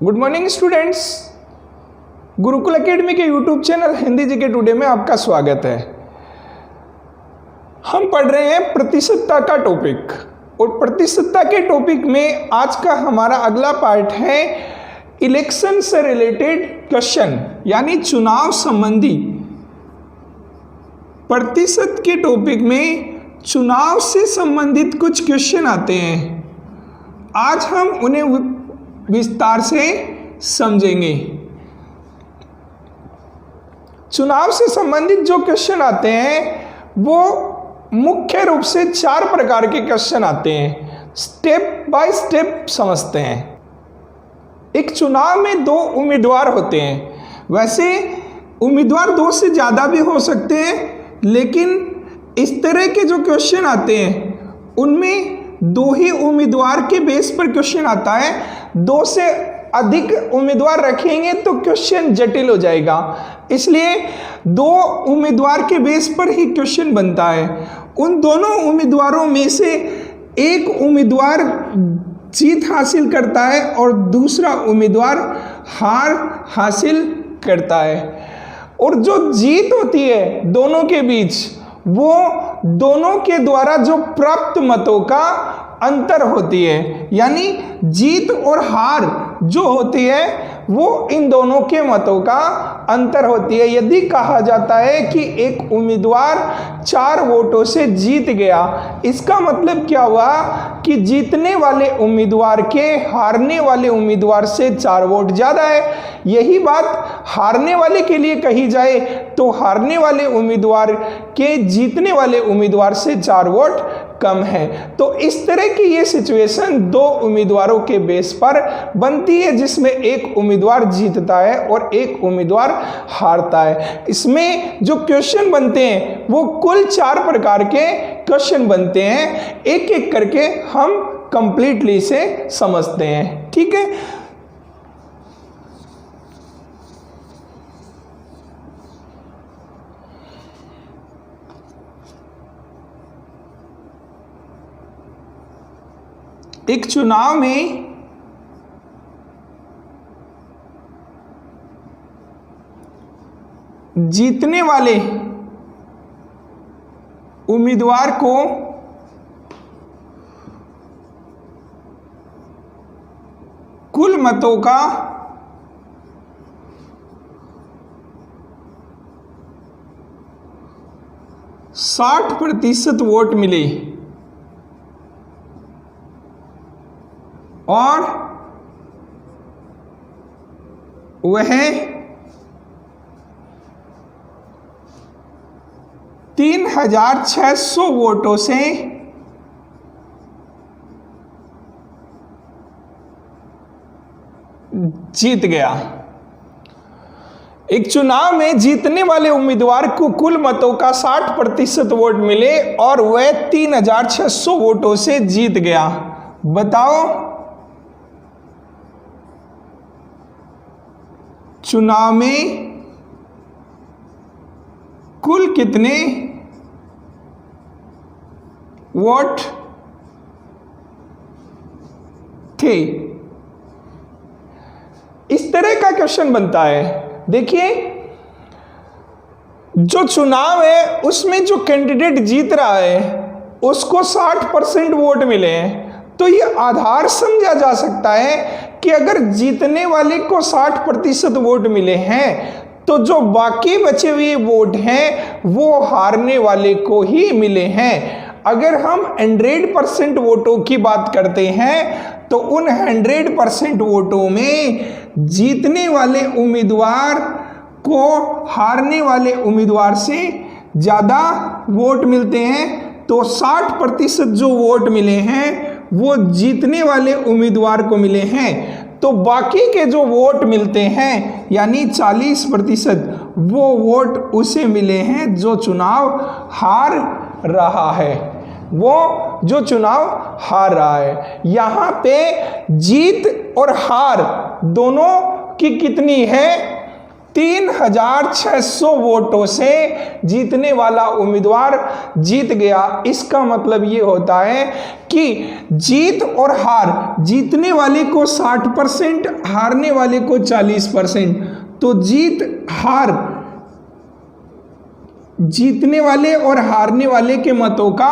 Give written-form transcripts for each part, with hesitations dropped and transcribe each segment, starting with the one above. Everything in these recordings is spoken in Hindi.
Good morning students. Gurukul academy के YouTube channel Hindi GK today में आपका स्वागत है। हम पढ़ रहे हैं प्रतिशतता का टॉपिक और प्रतिशतता के टॉपिक में आज का हमारा अगला पार्ट है इलेक्शन से रिलेटेड क्वेश्चन, यानी चुनाव संबंधी। प्रतिशत के टॉपिक में चुनाव से संबंधित कुछ क्वेश्चन आते हैं। आज हम उन्हें विस्तार से समझेंगे। चुनाव से संबंधित जो क्वेश्चन आते हैं वो मुख्य रूप से 4 प्रकार के क्वेश्चन आते हैं। स्टेप बाय स्टेप समझते हैं। एक चुनाव में 2 उम्मीदवार होते हैं। वैसे उम्मीदवार 2 से ज़्यादा भी हो सकते हैं, लेकिन इस तरह के जो क्वेश्चन आते हैं उनमें 2 ही उम्मीदवार के बेस पर क्वेश्चन आता है। 2 से अधिक उम्मीदवार रखेंगे तो क्वेश्चन जटिल हो जाएगा, इसलिए 2 उम्मीदवार के बेस पर ही क्वेश्चन बनता है। उन दोनों उम्मीदवारों में से एक उम्मीदवार जीत हासिल करता है और दूसरा उम्मीदवार हार हासिल करता है। और जो जीत होती है दोनों के बीच, वो दोनों के द्वारा जो प्राप्त मतों का अंतर होती है, यानी जीत और हार जो होती है वो इन दोनों के मतों का अंतर होती है। यदि कहा जाता है कि एक उम्मीदवार 4 वोटों से जीत गया, इसका मतलब क्या हुआ कि जीतने वाले उम्मीदवार के हारने वाले उम्मीदवार से 4 वोट ज़्यादा है। यही बात हारने वाले के लिए कही जाए तो हारने वाले उम्मीदवार के जीतने वाले उम्मीदवार से 4 वोट कम है। तो इस तरह की ये सिचुएशन 2 उम्मीदवारों के बेस पर बनती है, जिसमें एक उम्मीदवार जीतता है और एक उम्मीदवार हारता है। इसमें जो क्वेश्चन बनते हैं वो कुल 4 प्रकार के क्वेश्चन बनते हैं। एक एक करके हम कंप्लीटली इसे समझते हैं, ठीक है। एक चुनाव में जीतने वाले उम्मीदवार को कुल मतों का 60% वोट मिले और वह 3600 वोटों से जीत गया। एक चुनाव में जीतने वाले उम्मीदवार को कुल मतों का 60% वोट मिले और वह 3600 वोटों से जीत गया। बताओ चुनाव में कुल कितने वोट थे। इस तरह का क्वेश्चन बनता है। देखिए, जो चुनाव है उसमें जो कैंडिडेट जीत रहा है उसको 60% वोट मिले हैं, तो ये आधार समझा जा सकता है कि अगर जीतने वाले को 60% वोट मिले हैं तो जो बाकी बचे हुए वोट हैं वो हारने वाले को ही मिले हैं। अगर हम 100% वोटों की बात करते हैं तो उन 100% वोटों में जीतने वाले उम्मीदवार को हारने वाले उम्मीदवार से ज़्यादा वोट मिलते हैं। तो 60% जो वोट मिले हैं वो जीतने वाले उम्मीदवार को मिले हैं। तो बाकी के जो वोट मिलते हैं यानी 40%, वो वोट उसे मिले हैं जो चुनाव हार रहा है। वो जो चुनाव हार रहा है। यहाँ पे जीत और हार दोनों की कितनी है? 3600 वोटों से जीतने वाला उम्मीदवार जीत गया। इसका मतलब ये होता है कि जीत और हार, जीतने वाले को 60%, हारने वाले को 40%। तो जीत हार, जीतने वाले और हारने वाले के मतों का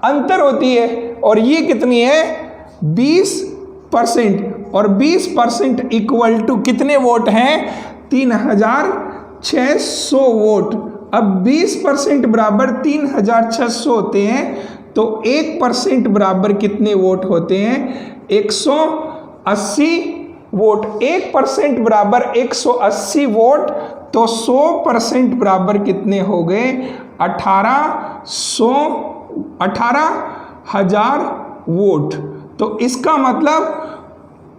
अंतर होती है, और ये कितनी है? 20%। और 20% इक्वल टू कितने वोट हैं? 3600 वोट। अब 20% बराबर 3600 होते हैं, तो 1% बराबर कितने वोट होते हैं? 180 वोट। 1% बराबर 180 वोट, तो 100% बराबर कितने हो गए? 18,000 वोट। तो इसका मतलब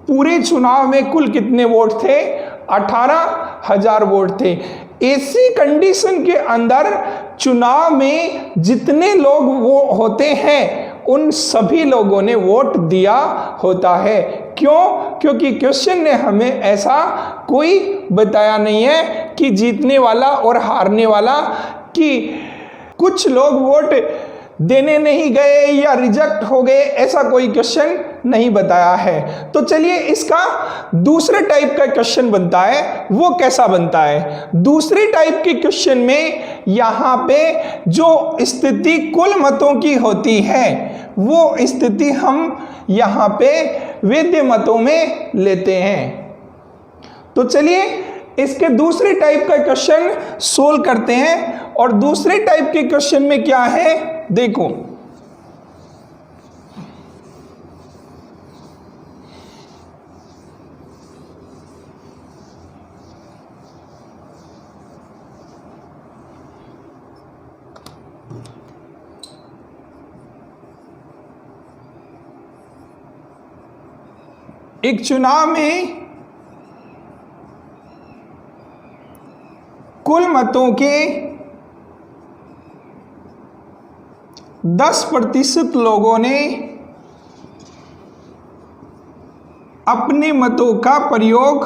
पूरे चुनाव में कुल कितने वोट थे? 18,000 वोट थे। ऐसी कंडीशन के अंदर चुनाव में जितने लोग वो होते हैं, उन सभी लोगों ने वोट दिया होता है। क्यों? क्योंकि क्वेश्चन ने हमें ऐसा कोई बताया नहीं है कि जीतने वाला और हारने वाला, कि कुछ लोग वोट देने नहीं गए या रिजेक्ट हो गए, ऐसा कोई क्वेश्चन नहीं बताया है। तो चलिए इसका दूसरे टाइप का क्वेश्चन बनता है। वो कैसा बनता है? दूसरे टाइप के क्वेश्चन में यहाँ पे जो स्थिति कुल मतों की होती है, वो स्थिति हम यहाँ पे वैध मतों में लेते हैं। तो चलिए इसके दूसरे टाइप का क्वेश्चन सोल्व करते हैं। और दूसरे टाइप के क्वेश्चन में क्या है, देखो। एक चुनाव में कुल मतों के 10% लोगों ने अपने मतों का प्रयोग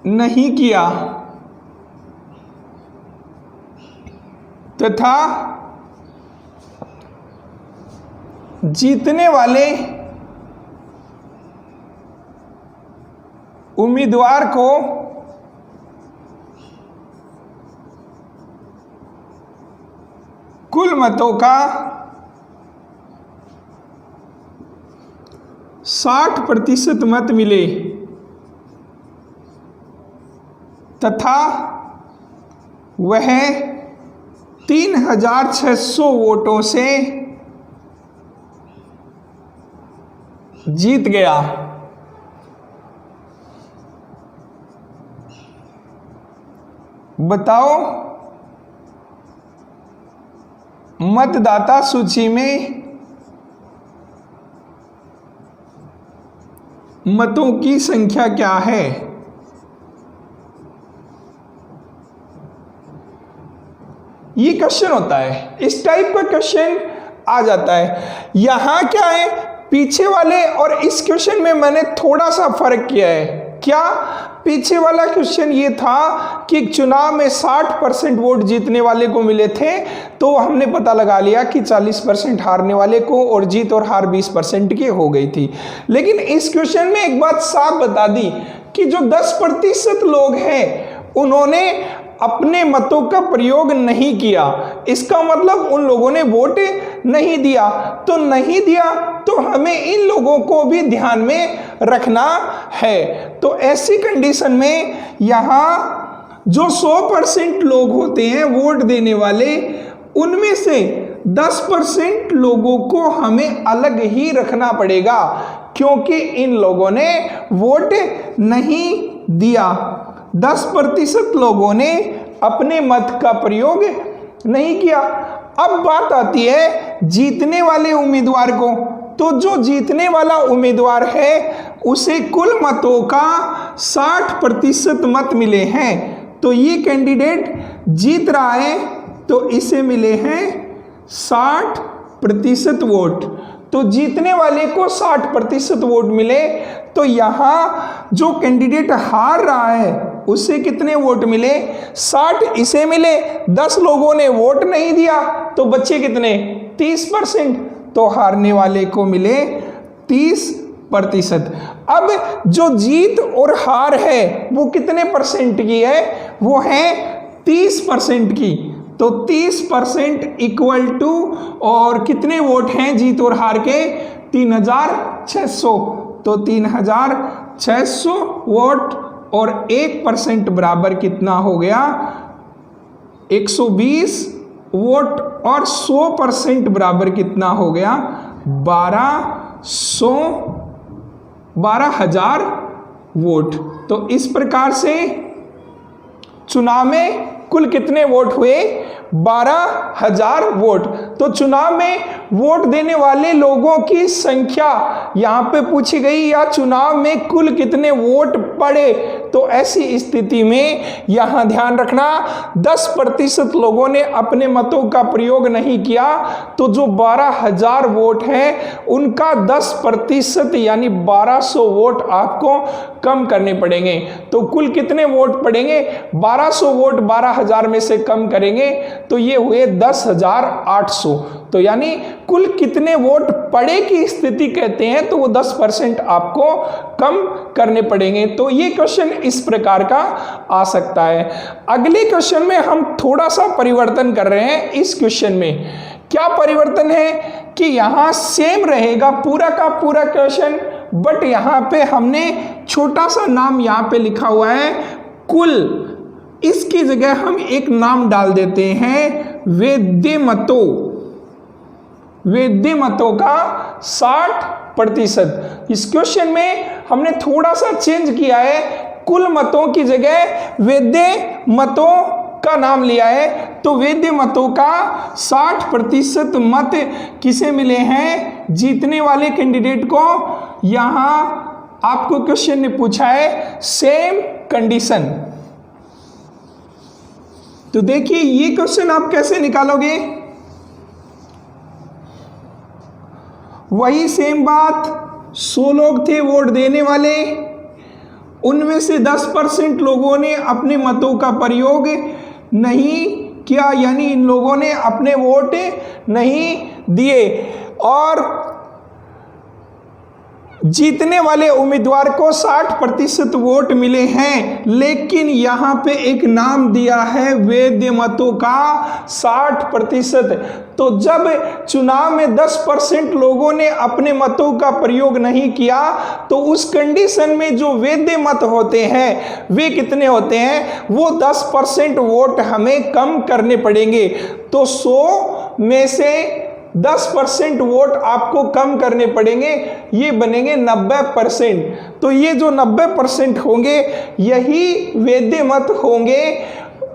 नहीं किया तथा जीतने वाले उम्मीदवार को कुल मतों का 60% मत मिले तथा वह 3600 वोटों से जीत गया। बताओ मतदाता सूची में मतों की संख्या क्या है? ये क्वेश्चन होता है। इस टाइप का क्वेश्चन आ जाता है। यहां क्या है, पीछे वाले और इस क्वेश्चन में मैंने थोड़ा सा फर्क किया है। क्या? पीछे वाला क्वेश्चन ये था कि चुनाव में 60% वोट जीतने वाले को मिले थे, तो हमने पता लगा लिया कि 40% हारने वाले को, और जीत और हार 20% की हो गई थी। लेकिन इस क्वेश्चन में एक बात साफ बता दी कि जो 10% लोग हैं उन्होंने अपने मतों का प्रयोग नहीं किया। इसका मतलब उन लोगों ने वोट नहीं दिया। तो नहीं दिया तो हमें इन लोगों को भी ध्यान में रखना है। तो ऐसी कंडीशन में यहाँ जो 100% लोग होते हैं वोट देने वाले, उनमें से 10% लोगों को हमें अलग ही रखना पड़ेगा, क्योंकि इन लोगों ने वोट नहीं दिया। 10% लोगों ने अपने मत का प्रयोग नहीं किया। अब बात आती है जीतने वाले उम्मीदवार को। तो जो जीतने वाला उम्मीदवार है उसे कुल मतों का 60% मत मिले हैं। तो ये कैंडिडेट जीत रहा है, तो इसे मिले हैं 60% वोट। तो जीतने वाले को 60% वोट मिले। तो यहाँ जो कैंडिडेट हार रहा है उसे कितने वोट मिले? 60 इसे मिले, 10 लोगों ने वोट नहीं दिया तो बच्चे कितने? 30%। तो हारने वाले को मिले 30%। अब जो जीत और हार है वो कितने परसेंट की है? वो है 30% की। तो 30% इक्वल टू, और कितने वोट हैं जीत और हार के? 3600। तो 3600 वोट और 1% बराबर कितना हो गया? 120 वोट और 100% बराबर कितना हो गया? 12,000 वोट। तो इस प्रकार से चुनाव में कुल कितने वोट हुए? 12,000 वोट। तो चुनाव में वोट देने वाले लोगों की संख्या यहां पे पूछी गई, या चुनाव में कुल कितने वोट पड़े। तो ऐसी स्थिति में यहां ध्यान रखना 10% लोगों ने अपने मतों का प्रयोग नहीं किया, तो जो 12,000 वोट हैं उनका 10% यानी 1200 वोट आपको कम करने पड़ेंगे। तो कुल कितने वोट पड़ेंगे? 1200 वोट 12,000 में से कम करेंगे तो ये हुए 10,800। तो यानी कुल कितने वोट पड़े की स्थिति कहते हैं, तो वो 10% आपको कम करने पड़ेंगे। तो ये क्वेश्चन इस प्रकार का आ सकता है। अगले क्वेश्चन में हम थोड़ा सा परिवर्तन कर रहे हैं। इस क्वेश्चन में क्या परिवर्तन है कि यहां सेम रहेगा पूरा का पूरा क्वेश्चन, बट यहां पे हमने छोटा सा नाम यहां पे लिखा हुआ है कुल। इसकी जगह हम एक नाम डाल देते हैं वैध मतों। वैध मतों का 60%। इस क्वेश्चन में हमने थोड़ा सा चेंज किया है, कुल मतों की जगह वैध मतों का नाम लिया है। तो वैध मतों का 60% मत किसे मिले हैं? जीतने वाले कैंडिडेट को। यहां आपको क्वेश्चन ने पूछा है सेम कंडीशन। तो देखिए ये क्वेश्चन आप कैसे निकालोगे? वही सेम बात, 100 लोग थे वोट देने वाले, उनमें से 10% लोगों ने अपने मतों का प्रयोग नहीं किया, यानी इन लोगों ने अपने वोट नहीं दिए, और जीतने वाले उम्मीदवार को 60% वोट मिले हैं। लेकिन यहां पे एक नाम दिया है वैध मतों का 60%। तो जब चुनाव में 10% लोगों ने अपने मतों का प्रयोग नहीं किया, तो उस कंडीशन में जो वैध मत होते हैं वे कितने होते हैं? वो 10% वोट हमें कम करने पड़ेंगे। तो 100 में से 10% वोट आपको कम करने पड़ेंगे, ये बनेंगे 90%। तो ये जो 90% होंगे यही वैध मत होंगे।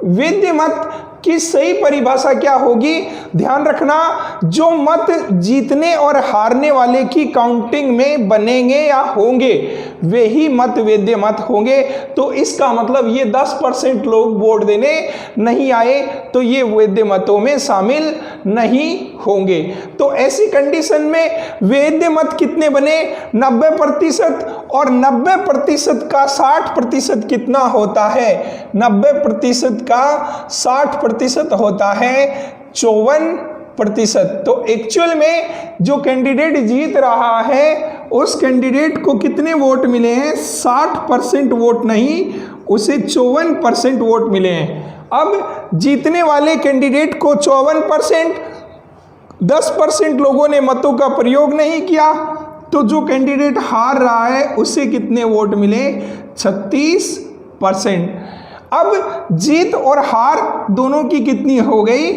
वैध मत की सही परिभाषा क्या होगी? ध्यान रखना, जो मत जीतने और हारने वाले की काउंटिंग में बनेंगे या होंगे वे ही मत वैध मत होंगे। तो इसका मतलब ये 10% लोग वोट देने नहीं आए तो ये वैध मतों में शामिल नहीं होंगे। तो ऐसी कंडीशन में वैध मत कितने बने? 90%, और 90% का 60% कितना होता है? 90% का 60% होता है 54%। तो एक्चुअल में जो कैंडिडेट जीत रहा है उस कैंडिडेट को कितने वोट मिले हैं? 60% वोट नहीं, उसे 54% वोट मिले हैं। अब जीतने वाले कैंडिडेट को 54%, 10% लोगों ने मतों का प्रयोग नहीं किया, तो जो कैंडिडेट हार रहा है उसे कितने वोट मिले? 36%। अब जीत और हार दोनों की कितनी हो गई?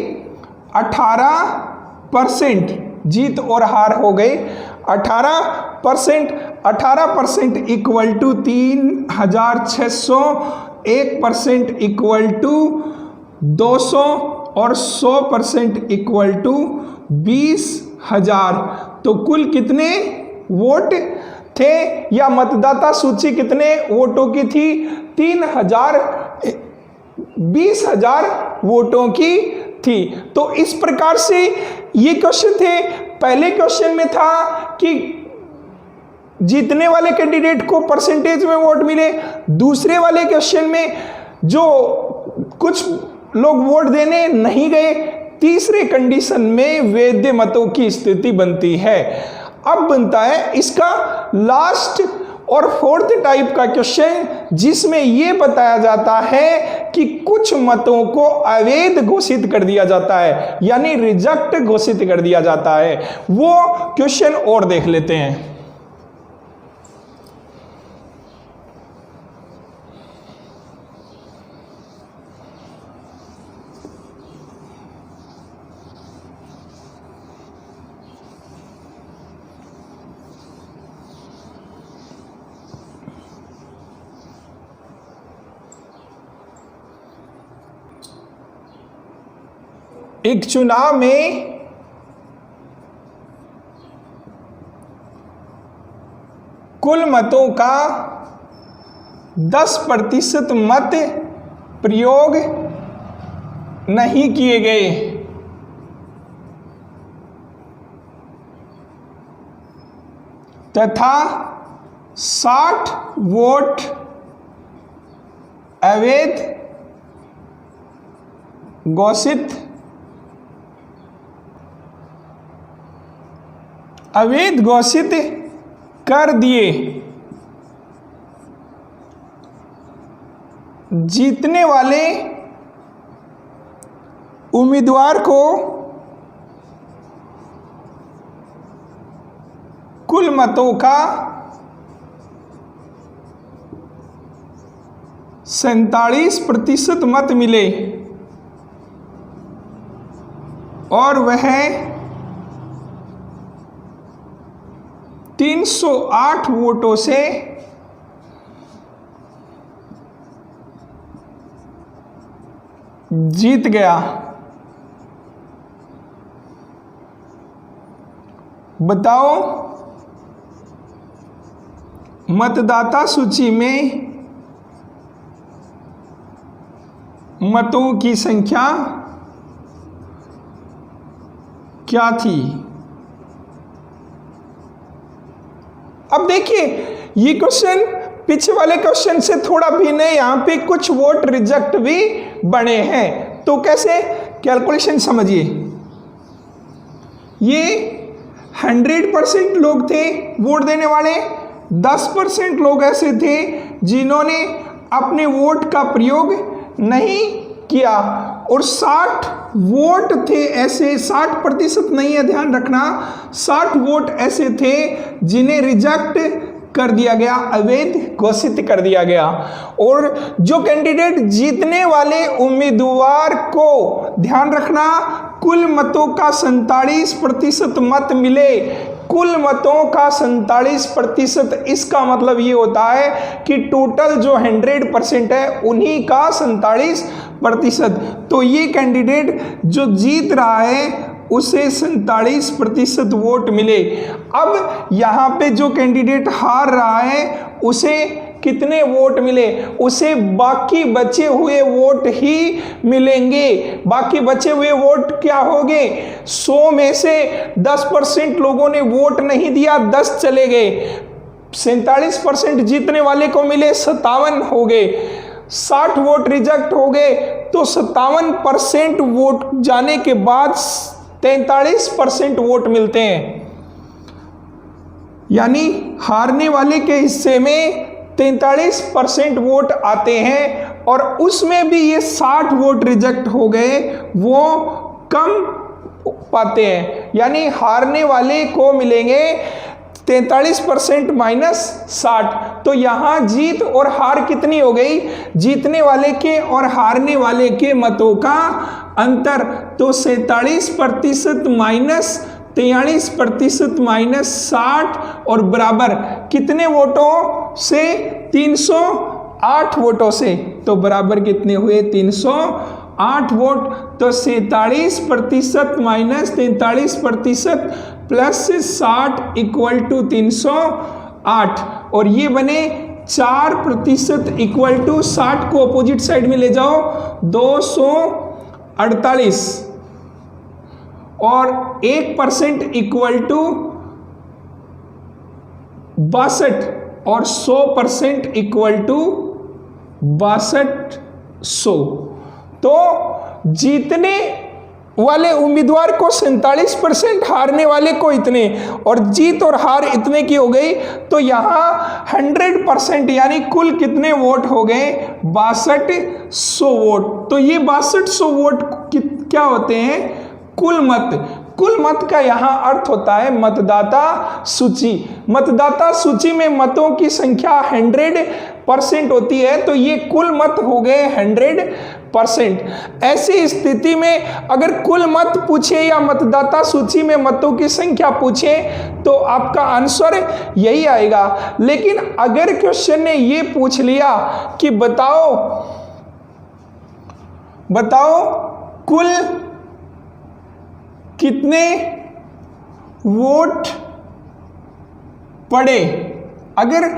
18%। जीत और हार हो गई 18%। 18% इक्वल टू 3,600, 1% इक्वल टू 200 और 100% इक्वल टू 20,000। तो कुल कितने वोट थे, या मतदाता सूची कितने वोटों की थी? 20,000 वोटों की थी। तो इस प्रकार से ये क्वेश्चन थे। पहले क्वेश्चन में था कि जीतने वाले कैंडिडेट को परसेंटेज में वोट मिले, दूसरे वाले क्वेश्चन में जो कुछ लोग वोट देने नहीं गए, तीसरे कंडीशन में वैध मतों की स्थिति बनती है। अब बनता है इसका लास्ट और फोर्थ टाइप का क्वेश्चन, जिसमें यह बताया जाता है कि कुछ मतों को अवैध घोषित कर दिया जाता है, यानी रिजेक्ट घोषित कर दिया जाता है। वो क्वेश्चन और देख लेते हैं। एक चुनाव में कुल मतों का 10% मत प्रयोग नहीं किए गए तथा 60 वोट अवैध घोषित कर दिए। जीतने वाले उम्मीदवार को कुल मतों का 47% मत मिले और वह 308 वोटों से जीत गया। बताओ मतदाता सूची में मतों की संख्या क्या थी? अब देखिए ये क्वेश्चन पीछे वाले क्वेश्चन से थोड़ा भिन्न है। यहां पे कुछ वोट रिजेक्ट भी बने हैं, तो कैसे कैलकुलेशन समझिए। ये 100% लोग थे वोट देने वाले, 10% लोग ऐसे थे जिन्होंने अपने वोट का प्रयोग नहीं किया और 60 वोट थे ऐसे, 60% नहीं है, ध्यान रखना, 60 वोट ऐसे थे जिन्हें रिजेक्ट कर दिया गया, अवैध घोषित कर दिया गया। और जो कैंडिडेट जीतने वाले उम्मीदवार को, ध्यान रखना, कुल मतों का 47% मत मिले, कुल मतों का 47%, इसका मतलब ये होता है कि टोटल जो 100% है उन्हीं का 47%। तो ये कैंडिडेट जो जीत रहा है उसे 47% वोट मिले। अब यहाँ पे जो कैंडिडेट हार रहा है उसे कितने वोट मिले? उसे बाकी बचे हुए वोट ही मिलेंगे। बाकी बचे हुए वोट क्या होंगे? 100 में से 10% लोगों ने वोट नहीं दिया, 10 चले गए। 47% जीतने वाले को मिले, 57 हो गए। 60 वोट रिजेक्ट हो गए, तो 57% वोट जाने के बाद 43% वोट मिलते हैं। यानी हारने वाले के हिस्से में 43% वोट आते हैं और उसमें भी ये 60 वोट रिजेक्ट हो गए, वो कम पाते हैं। यानी हारने वाले को मिलेंगे 43% माइनस 60। तो यहां जीत और हार कितनी हो गई? जीतने वाले के और हारने वाले के मतों का अंतर। तो 47% माइनस 43% माइनस 60 और बराबर कितने वोटों से? 308 वोटों से। तो बराबर कितने हुए? 308 वोट। तो 47% माइनस 43% प्लस 60 इक्वल टू 308 और ये बने 4% इक्वल टू 60 को अपोजिट साइड में ले जाओ 248 और 1% इक्वल टू 62 और 100% इक्वल टू 6200। तो जीतने वाले उम्मीदवार को 47%, हारने वाले को इतने, और जीत और हार इतने की हो गई। तो यहाँ 100% यानी कुल कितने वोट हो गए? 6200 वोट। तो ये 6200 वोट क्या होते हैं? कुल मत। कुल मत का यहाँ अर्थ होता है मतदाता सूची। मतदाता सूची में मतों की संख्या 100% होती है, तो ये कुल मत हो गए 100%। ऐसी स्थिति में अगर कुल मत पूछे या मतदाता सूची में मतों की संख्या पूछे तो आपका आंसर यही आएगा। लेकिन अगर क्वेश्चन ने ये पूछ लिया कि बताओ कुल कितने वोट पड़े, अगर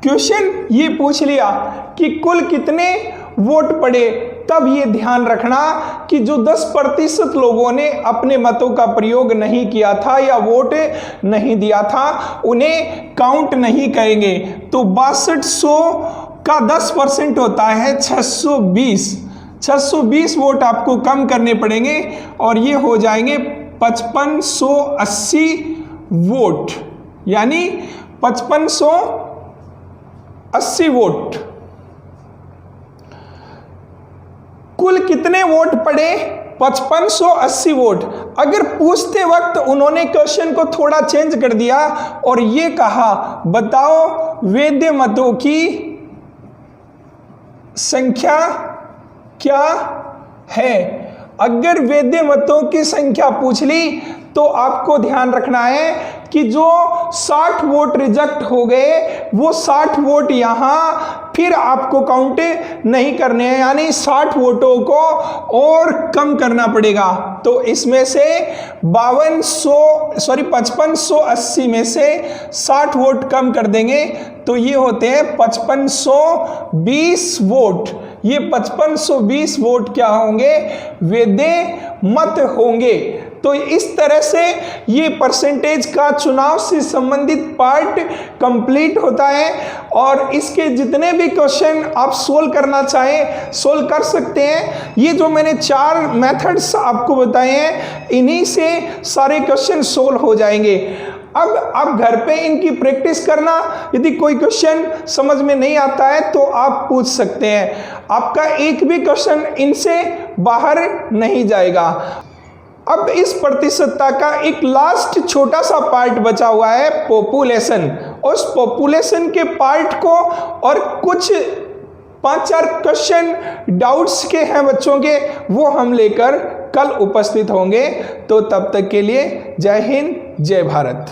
क्वेश्चन ये पूछ लिया कि कुल कितने वोट पड़े, तब ये ध्यान रखना कि जो 10% लोगों ने अपने मतों का प्रयोग नहीं किया था या वोट नहीं दिया था, उन्हें काउंट नहीं करेंगे। तो 6200 का 10% होता है 620 वोट आपको कम करने पड़ेंगे और ये हो जाएंगे 5580 वोट, यानी 5580 वोट। कुल कितने वोट पड़े? 5580 वोट। अगर पूछते वक्त उन्होंने क्वेश्चन को थोड़ा चेंज कर दिया और ये कहा बताओ वैध मतों की संख्या क्या है, अगर वैध मतों की संख्या पूछ ली तो आपको ध्यान रखना है कि जो 60 वोट रिजेक्ट हो गए वो 60 वोट यहां फिर आपको काउंट नहीं करने हैं, यानी 60 वोटों को और कम करना पड़ेगा। तो इसमें से 5580 में से 60 वोट कम कर देंगे तो ये होते हैं 5520 वोट। ये 5520 वोट क्या होंगे? वैध मत होंगे। तो इस तरह से ये परसेंटेज का चुनाव से संबंधित पार्ट कंप्लीट होता है और इसके जितने भी क्वेश्चन आप सोल्व करना चाहें सोल्व कर सकते हैं। ये जो मैंने 4 मेथड्स आपको बताए हैं इन्हीं से सारे क्वेश्चन सोल्व हो जाएंगे। अब आप घर पे इनकी प्रैक्टिस करना, यदि कोई क्वेश्चन समझ में नहीं आता है तो आप पूछ सकते हैं, आपका एक भी क्वेश्चन इनसे बाहर नहीं जाएगा। अब इस प्रतिशतता का एक लास्ट छोटा सा पार्ट बचा हुआ है पॉपुलेशन। उस पॉपुलेशन के पार्ट को और कुछ 5-4 क्वेश्चन डाउट्स के हैं बच्चों के, वो हम लेकर कल उपस्थित होंगे। तो तब तक के लिए जय हिंद, जय भारत।